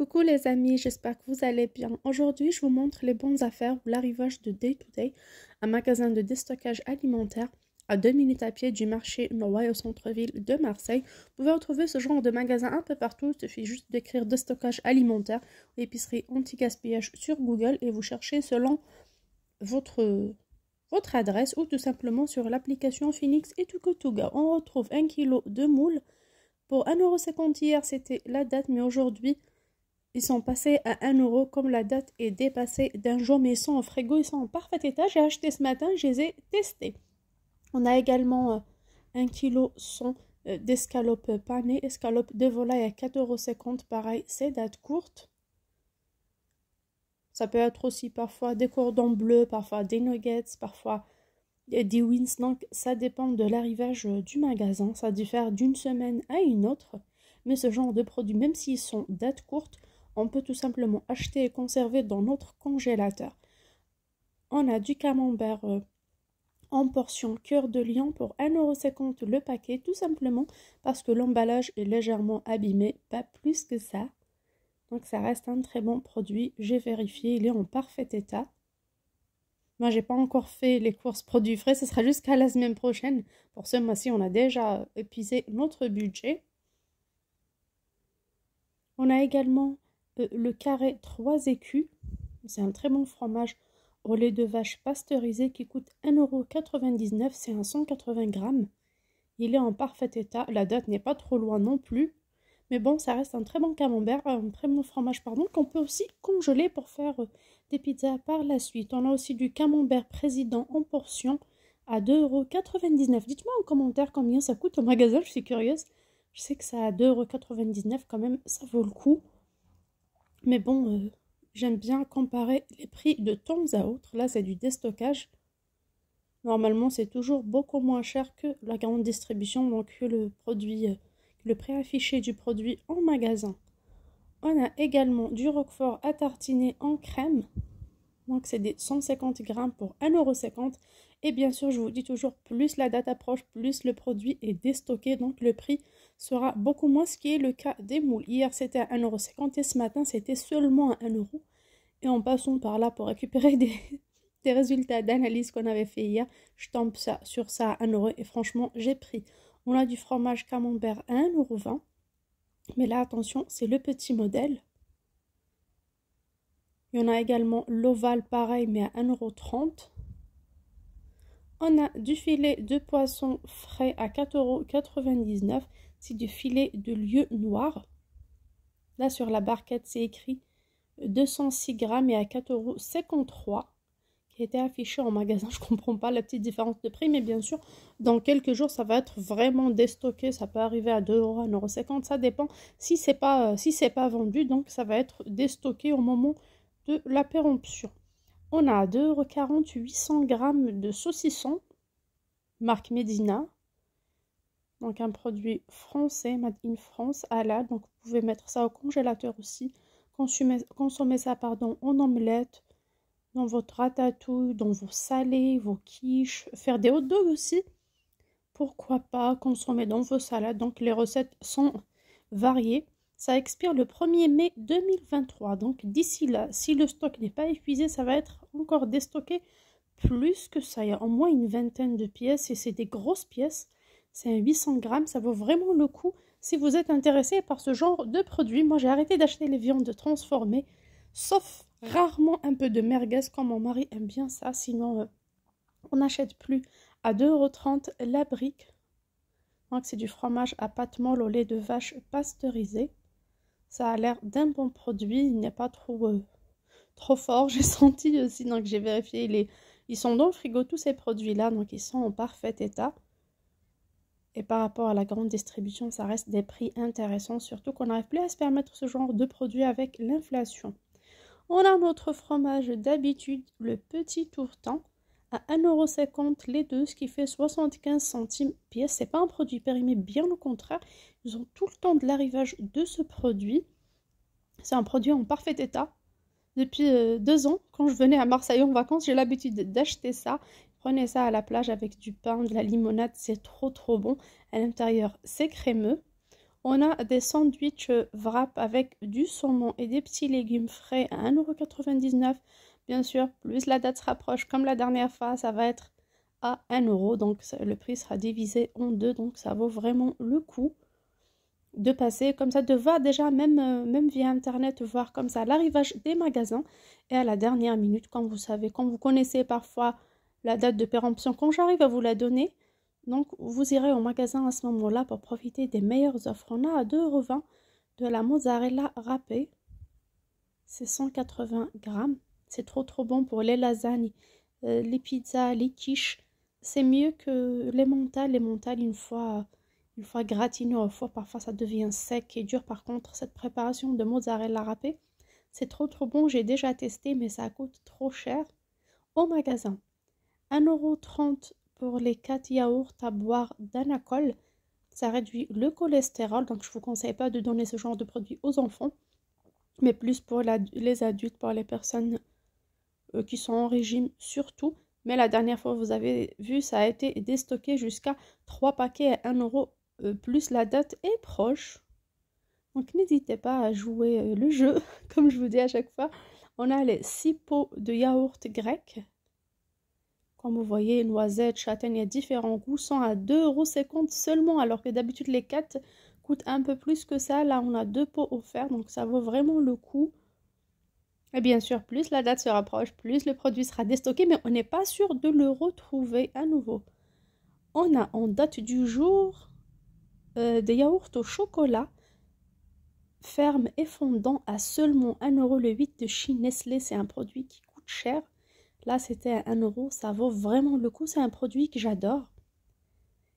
Coucou les amis, j'espère que vous allez bien. Aujourd'hui, je vous montre les bonnes affaires ou l'arrivage de Day to Day, un magasin de déstockage alimentaire à 2 minutes à pied du marché Noailles au centre-ville de Marseille. Vous pouvez retrouver ce genre de magasin un peu partout, il suffit juste d'écrire déstockage alimentaire ou épicerie anti-gaspillage sur Google et vous cherchez selon votre adresse ou tout simplement sur l'application Phoenix et Tukutuga. On retrouve 1 kg de moules. Pour 1,50 € hier, c'était la date, mais aujourd'hui, ils sont passés à 1 € comme la date est dépassée d'un jour, mais ils sont au frigo, ils sont en parfait état. J'ai acheté ce matin, je les ai testés. On a également 1 kg d'escalopes panées, escalopes de volaille à 4,50 €. Pareil, c'est date courte. Ça peut être aussi parfois des cordons bleus, parfois des nuggets, parfois des wings. Donc, ça dépend de l'arrivage du magasin. Ça diffère d'une semaine à une autre. Mais ce genre de produits, même s'ils sont date courte, on peut tout simplement acheter et conserver dans notre congélateur. On a du camembert en portion cœur de lion pour 1,50 € le paquet, tout simplement parce que l'emballage est légèrement abîmé, pas plus que ça. Donc ça reste un très bon produit, j'ai vérifié, il est en parfait état. Moi, j'ai pas encore fait les courses produits frais, ce sera jusqu'à la semaine prochaine. Pour ce mois-ci, on a déjà épuisé notre budget. On a également le carré 3 écus. C'est un très bon fromage au lait de vache pasteurisé qui coûte 1,99 €. C'est un 180 grammes. Il est en parfait état. La date n'est pas trop loin non plus. Mais bon, ça reste un très bon camembert, un très bon fromage, pardon, qu'on peut aussi congeler pour faire des pizzas par la suite. On a aussi du camembert président en portion à 2,99 €. Dites-moi en commentaire combien ça coûte au magasin, je suis curieuse. Je sais que ça à 2,99 € quand même, ça vaut le coup. Mais bon, j'aime bien comparer les prix de temps à autre. Là, c'est du déstockage. Normalement, c'est toujours beaucoup moins cher que la grande distribution, donc que le produit... le prix affiché du produit en magasin. On a également du roquefort à tartiner en crème. Donc c'est des 150 grammes pour 1,50 €. Et bien sûr, je vous dis toujours, plus la date approche, plus le produit est déstocké. Donc le prix sera beaucoup moins, ce qui est le cas des moules. Hier, c'était à 1,50 € et ce matin, c'était seulement à 1 €. Et en passant par là pour récupérer des résultats d'analyse qu'on avait fait hier, je tombe sur ça à 1 € et franchement, j'ai pris. On a du fromage camembert à 1,20 €. Mais là, attention, c'est le petit modèle. Il y en a également l'ovale, pareil, mais à 1,30 €. On a du filet de poisson frais à 4,99 €. C'est du filet de lieu noir. Là, sur la barquette, c'est écrit 206 grammes et à 4,53 €. Qui était affiché en magasin. Je comprends pas la petite différence de prix, mais bien sûr, dans quelques jours, ça va être vraiment déstocké. Ça peut arriver à 2 €, 1,50 €, ça dépend si c'est pas vendu. Donc, ça va être déstocké au moment de la péremption. On a à 2,40 € 800 grammes de saucisson, marque Medina. Donc, un produit français, made in France, halal. Donc, vous pouvez mettre ça au congélateur aussi. Consommer ça, pardon, en omelette, dans votre ratatouille, dans vos salés, vos quiches, faire des hot dogs aussi. Pourquoi pas consommer dans vos salades. Donc les recettes sont variées. Ça expire le 1er mai 2023. Donc d'ici là, si le stock n'est pas épuisé, ça va être encore déstocké plus que ça. Il y a au moins une vingtaine de pièces et c'est des grosses pièces. C'est un 800 grammes, ça vaut vraiment le coup. Si vous êtes intéressé par ce genre de produit, moi j'ai arrêté d'acheter les viandes transformées, sauf rarement un peu de merguez quand mon mari aime bien ça. Sinon, on n'achète plus. À 2,30 € la brique. Donc, c'est du fromage à pâte molle au lait de vache pasteurisé. Ça a l'air d'un bon produit. Il n'est pas trop fort. J'ai senti aussi, donc j'ai vérifié. Ils sont dans le frigo, tous ces produits-là. Donc, ils sont en parfait état. Et par rapport à la grande distribution, ça reste des prix intéressants. Surtout qu'on n'arrive plus à se permettre ce genre de produit avec l'inflation. On a notre fromage d'habitude, le petit tourteau, à 1,50 € les deux, ce qui fait 75 centimes pièce. C'est pas un produit périmé, bien au contraire. Ils ont tout le temps de l'arrivage de ce produit. C'est un produit en parfait état. Depuis 2 ans, quand je venais à Marseille en vacances, j'ai l'habitude d'acheter ça. Prenez ça à la plage avec du pain, de la limonade, c'est trop bon. À l'intérieur, c'est crémeux. On a des sandwichs wrap avec du saumon et des petits légumes frais à 1,99 €. Bien sûr, plus la date se rapproche, comme la dernière fois, ça va être à 1 €. Donc le prix sera divisé en deux. Donc ça vaut vraiment le coup de passer comme ça, de voir déjà même via internet, voir comme ça l'arrivage des magasins et à la dernière minute, quand vous savez, quand vous connaissez parfois la date de péremption, quand j'arrive à vous la donner, donc vous irez au magasin à ce moment-là pour profiter des meilleures offres. On a à 2,20 € de la mozzarella râpée, c'est 180 grammes, c'est trop bon pour les lasagnes, les pizzas, les quiches, c'est mieux que les mentales. Une fois gratiné au four, parfois ça devient sec et dur. Par contre, cette préparation de mozzarella râpée, c'est trop bon. J'ai déjà testé, mais ça coûte trop cher au magasin. 1,30 € pour les 4 yaourts à boire d'Anacol. Ça réduit le cholestérol, donc je ne vous conseille pas de donner ce genre de produit aux enfants, mais plus pour les adultes, pour les personnes qui sont en régime surtout. Mais la dernière fois, vous avez vu, ça a été déstocké jusqu'à 3 paquets à 1 € plus la date est proche. Donc n'hésitez pas à jouer le jeu, comme je vous dis à chaque fois. On a les 6 pots de yaourt grec. Comme vous voyez, noisettes, châtaigne, il y a différents goûts, sont à 2,50 € seulement, alors que d'habitude les 4 coûtent un peu plus que ça. Là, on a 2 pots offerts, donc ça vaut vraiment le coup. Et bien sûr, plus la date se rapproche, plus le produit sera déstocké, mais on n'est pas sûr de le retrouver à nouveau. On a en date du jour des yaourts au chocolat ferme et fondant à seulement 1 € le 8 de chez Nestlé. C'est un produit qui coûte cher. Là, c'était à 1 €. Ça vaut vraiment le coup. C'est un produit que j'adore.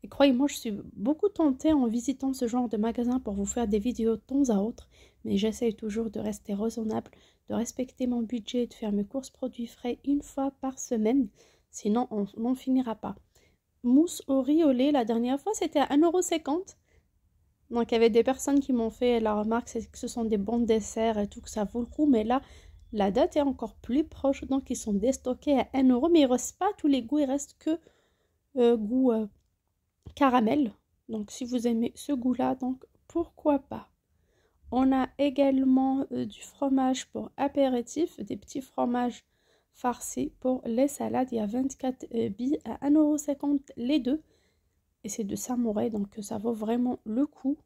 Et croyez-moi, je suis beaucoup tentée en visitant ce genre de magasin pour vous faire des vidéos de temps à autre. Mais j'essaye toujours de rester raisonnable, de respecter mon budget, de faire mes courses produits frais une fois par semaine. Sinon, on n'en finira pas. Mousse au riz au lait, la dernière fois, c'était à 1,50 €. Donc, il y avait des personnes qui m'ont fait la remarque, c'est que ce sont des bons desserts et tout, que ça vaut le coup. Mais là, la date est encore plus proche. Donc, ils sont déstockés à 1 €. Mais il ne reste pas tous les goûts. Il reste que goût caramel. Donc, si vous aimez ce goût-là, donc pourquoi pas. On a également du fromage pour apéritif, des petits fromages farcis pour les salades. Il y a 24 billes à 1,50 € les deux. Et c'est de Samouraï, donc ça vaut vraiment le coup.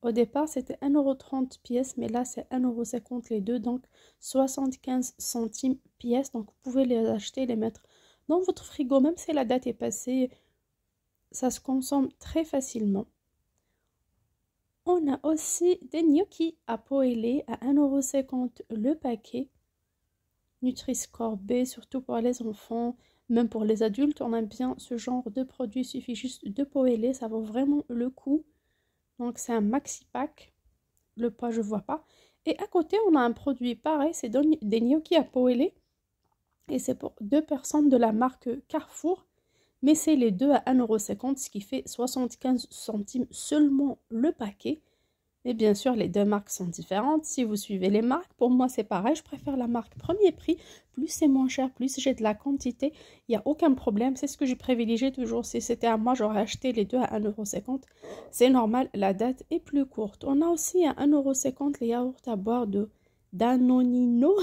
Au départ, c'était 1,30 € pièce, mais là, c'est 1,50 € les deux, donc 75 centimes pièce. Donc, vous pouvez les acheter, les mettre dans votre frigo, même si la date est passée. Ça se consomme très facilement. On a aussi des gnocchis à poêler à 1,50 € le paquet. Nutri-Score B, surtout pour les enfants, même pour les adultes, on aime bien ce genre de produit. Il suffit juste de poêler, ça vaut vraiment le coup. Donc c'est un maxi pack. Le poids, je vois pas. Et à côté, on a un produit pareil, c'est des gnocchis à poêler. Et c'est pour 2 personnes de la marque Carrefour. Mais c'est les deux à 1,50 €, ce qui fait 75 centimes seulement le paquet. Et bien sûr, les deux marques sont différentes. Si vous suivez les marques, pour moi, c'est pareil. Je préfère la marque premier prix. Plus c'est moins cher, plus j'ai de la quantité. Il n'y a aucun problème. C'est ce que j'ai privilégié toujours. Si c'était à moi, j'aurais acheté les deux à 1,50 €. C'est normal, la date est plus courte. On a aussi à 1,50 € les yaourts à boire de Danonino.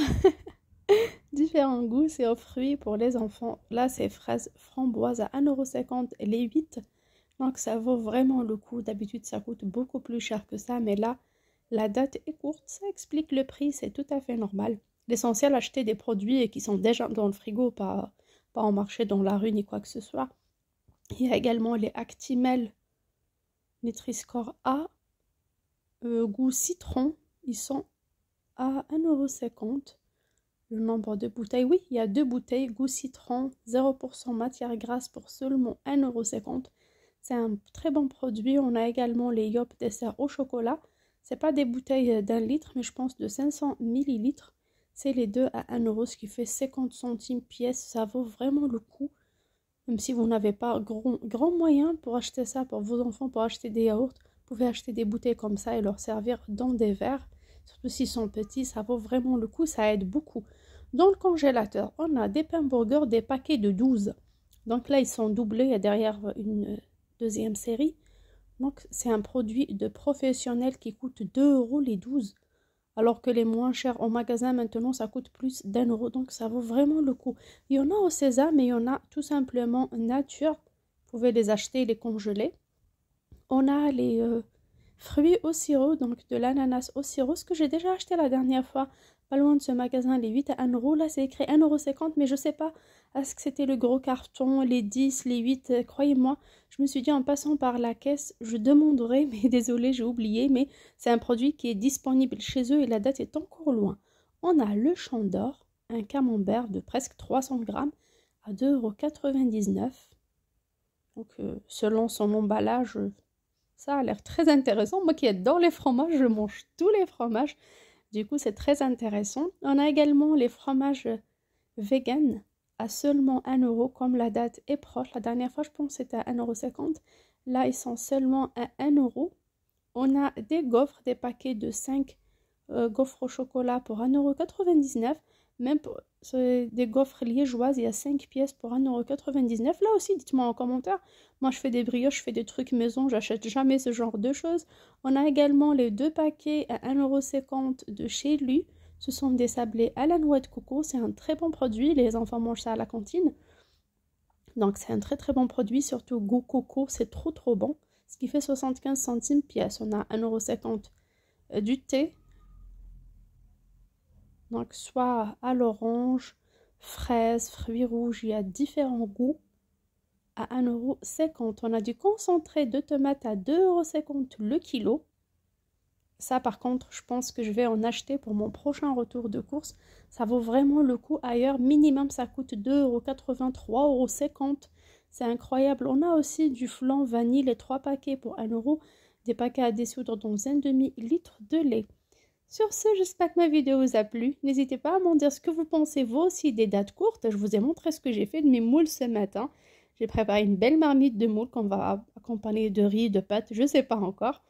Différents goûts, c'est aux fruits pour les enfants. Là, c'est fraises framboises à 1,50 € les 8. Donc, ça vaut vraiment le coup. D'habitude, ça coûte beaucoup plus cher que ça. Mais là, la date est courte. Ça explique le prix. C'est tout à fait normal. L'essentiel, acheter des produits qui sont déjà dans le frigo, pas en marché dans la rue ni quoi que ce soit. Il y a également les Actimel Nutri-Score A. Goût citron. Ils sont à 1,50 €. Le nombre de bouteilles, oui, il y a 2 bouteilles, goût citron, 0% matière grasse pour seulement 1,50 €. C'est un très bon produit. On a également les Yop dessert au chocolat. C'est pas des bouteilles d'1 litre, mais je pense de 500 ml. C'est les deux à 1 €, ce qui fait 50 centimes pièce. Ça vaut vraiment le coup. Même si vous n'avez pas grand moyen pour acheter ça pour vos enfants, pour acheter des yaourts, vous pouvez acheter des bouteilles comme ça et leur servir dans des verres. Surtout s'ils sont petits, ça vaut vraiment le coup. Ça aide beaucoup. Dans le congélateur, on a des pains burgers, des paquets de 12. Donc là, ils sont doublés. Il y a derrière une deuxième série. Donc c'est un produit de professionnel qui coûte 2 euros les 12. Alors que les moins chers au magasin maintenant ça coûte plus d'1 euro. Donc ça vaut vraiment le coup. Il y en a au sésame mais il y en a tout simplement nature. Vous pouvez les acheter, les congeler. On a les fruits au sirop, donc de l'ananas au sirop, ce que j'ai déjà acheté la dernière fois, pas loin de ce magasin, les 8 à 1 euro. Là, c'est écrit 1,50 €, mais je sais pas, est-ce que c'était le gros carton, les 10, les 8, croyez-moi, je me suis dit en passant par la caisse, je demanderai, mais désolé, j'ai oublié, mais c'est un produit qui est disponible chez eux et la date est encore loin. On a le champ d'or, un camembert de presque 300 grammes à 2,99 €. Donc, selon son emballage, ça a l'air très intéressant. Moi qui adore les fromages, je mange tous les fromages. Du coup, c'est très intéressant. On a également les fromages vegan à seulement 1 euro, comme la date est proche. La dernière fois, je pense que c'était à 1,50 €. Là, ils sont seulement à 1 euro. On a des gaufres, des paquets de 5 gaufres au chocolat pour 1,99 €. Même pour des gaufres liégeoises, il y a 5 pièces pour 1,99 €. Là aussi, dites-moi en commentaire. Moi, je fais des brioches, je fais des trucs maison, j'achète jamais ce genre de choses. On a également les 2 paquets à 1,50 € de chez lui. Ce sont des sablés à la noix de coco. C'est un très bon produit. Les enfants mangent ça à la cantine. Donc, c'est un très très bon produit, surtout goût coco. C'est trop trop bon. Ce qui fait 75 centimes pièce. On a 1,50 € du thé. Donc, soit à l'orange, fraise, fruits rouges, il y a différents goûts à 1,50 €. On a du concentré de tomates à 2,50 € le kilo. Ça, par contre, je pense que je vais en acheter pour mon prochain retour de course. Ça vaut vraiment le coup. Ailleurs, minimum, ça coûte 2,80 €, 3,50 €. C'est incroyable. On a aussi du flan vanille, les 3 paquets pour 1 euro. Des paquets à dissoudre dans un demi-litre de lait. Sur ce, j'espère que ma vidéo vous a plu. N'hésitez pas à m'en dire ce que vous pensez vous aussi des dates courtes. Je vous ai montré ce que j'ai fait de mes moules ce matin. J'ai préparé une belle marmite de moules qu'on va accompagner de riz, de pâtes, je ne sais pas encore.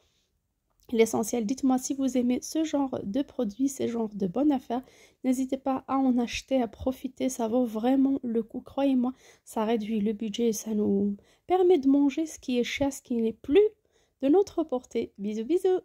L'essentiel, dites-moi si vous aimez ce genre de produit, ce genre de bonne affaire. N'hésitez pas à en acheter, à profiter, ça vaut vraiment le coup. Croyez-moi, ça réduit le budget, ça nous permet de manger ce qui est cher, ce qui n'est plus de notre portée. Bisous, bisous!